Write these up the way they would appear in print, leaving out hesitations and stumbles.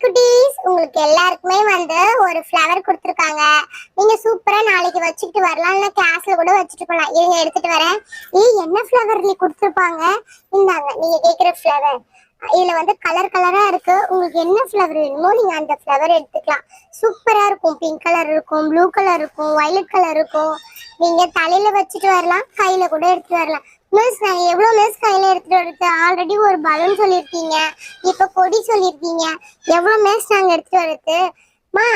குட்டீஸ், உங்களுக்கு எல்லாருக்குமே ஒரு ஃப்ளவர் கொடுத்துருக்காங்க. நீங்க சூப்பரா நாளைக்கு வச்சுக்கிட்டு வரலாம், இல்ல கிளாஸ்ல கூட வச்சுட்டு போலாம். இருங்க எடுத்துட்டு வரேன். என்ன ஃப்ளவர் நீ கொடுத்துருப்பாங்க? இந்தாங்க நீங்க கேக்குற ஃப்ளவர். இதுல கலர் கலரா இருக்கு. உங்களுக்கு என்ன ஃப்ளவர் வேணுமோ நீங்க அந்த ஃப்ளவர் எடுத்துக்கலாம். சூப்பரா இருக்கும். பிங்க் கலர் இருக்கும், ப்ளூ கலர் இருக்கும், வயலட் கலர் இருக்கும். நீங்க தலையில வச்சுட்டு வரலாம், கையில கூட எடுத்துட்டு வரலாம். மிஸ், நான் எவ்வளவு மிஸ் கையில எடுத்துட்டு வரது? ஆல்ரெடி ஒரு பலூன் சொல்லியிருக்கீங்க, இப்ப கொடி சொல்லியிருக்கீங்க. எவ்வளவு மிஸ் நாங்க எடுத்துட்டு வரது? மா,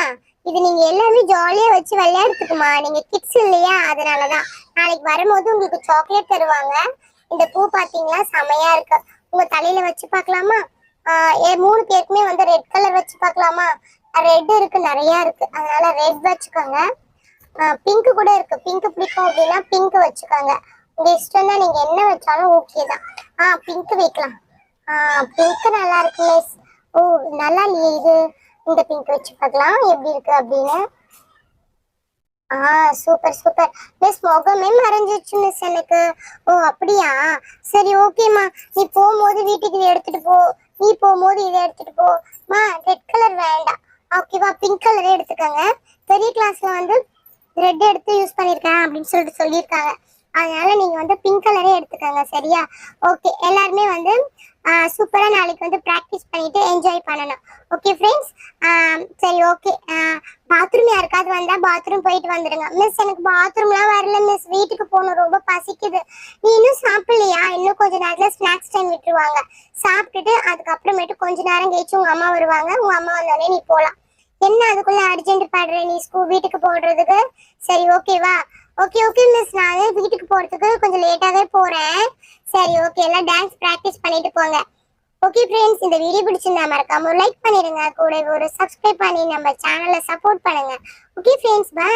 இது நீங்க எல்லாமே ஜாலியா வச்சு விளையாடுறதுக்குமா. நீங்க கிட்ஸ் இல்லையா, அதனாலதான். நாளைக்கு வரும்போது உங்களுக்கு சாக்லேட் தருவாங்க. இந்த பூ பாத்தீங்களா, செமையா இருக்கு. உங்க தலையில வச்சு பார்க்கலாமா? 3 பேருக்குமே ரெட் கலர் வச்சு பார்க்கலாமா? ரெட் இருக்கு, நிறைய இருக்கு, அதனால ரெட் வச்சுக்கோங்க. பிங்க் கூட இருக்கு. பிங்க் பிடிக்கும் அப்படின்னா பிங்க் வச்சுக்கோங்க. உங்க இஷ்டம் தான், நீங்க என்ன வச்சாலும் ஓகே தான். பிங்க் வைக்கலாம். பிங்க் நல்லா இருக்கு மிஸ். ஓ, நல்லா இல்லையே இது. இந்த பிங்க் வச்சு பார்க்கலாம் எப்படி இருக்கு அப்படின்னு. Super super miss. முகமே மறைஞ்சிருச்சு மிஸ் எனக்கு. ஓ அப்படியா, சரி ஓகேம்மா. நீ போகும்போது வீட்டுக்கு இதை எடுத்துட்டு போ. நீ போகும்போது இதை எடுத்துட்டு போ. மா, ரெட் கலர் வேண்டாம், ஓகேவா? பிங்க் கலரே எடுத்துக்கோங்க. பெரிய கிளாஸ்ல ரெட் எடுத்து யூஸ் பண்ணிருக்கேன் அப்படின்னு சொல்லியிருக்காங்க. அதனால நீங்க பிங்க் கலரே எடுத்துக்கோங்க, சரியா? ஓகே, எல்லாருமே சூப்பரா நாளைக்கு பிராக்டிஸ் பண்ணிட்டு என்ஜாய் பண்ணணும். Okay friends? சரி ஓகே. பாத்ரூம் யாருக்காவது வந்தா பாத்ரூம் போயிட்டு வந்துடுங்க. மிஸ், எனக்கு பாத்ரூம்லாம் வரல மிஸ், வீட்டுக்கு போகணும், ரொம்ப பசிக்குது. நீ இன்னும் சாப்பிடலையா? இன்னும் கொஞ்ச நேரத்துல ஸ்நாக்ஸ் டைம் விட்டுருவாங்க. சாப்பிட்டுட்டு அதுக்கப்புறமேட்டு கொஞ்ச நேரம் கழிச்சு உங்க அம்மா வருவாங்க. உங்க அம்மா வந்தோடனே நீ போலாம். என்ன அதுக்குள்ள அர்ஜென்ட் பண்ற நீ வீட்டுக்கு போடுறதுக்கு? சரி ஓகேவா? ஓகே ஓகே மிஸ், நான் வீட்டுக்கு போறதுக்கு கொஞ்சம் லேட்டாவே போறேன். சரி ஓகே, எல்லாம் டான்ஸ் பிராக்டிஸ் பண்ணிட்டு போங்க. ஓகே ஃப்ரெண்ட்ஸ், இந்த வீடியோ பிடிச்சிருந்தா மறக்காம ஒரு லைக் பண்ணிடுங்க, கூட ஒரு சப்ஸ்கிரைப் பண்ணி நம்ம சேனலை சப்போர்ட் பண்ணுங்க. Okay friends, by.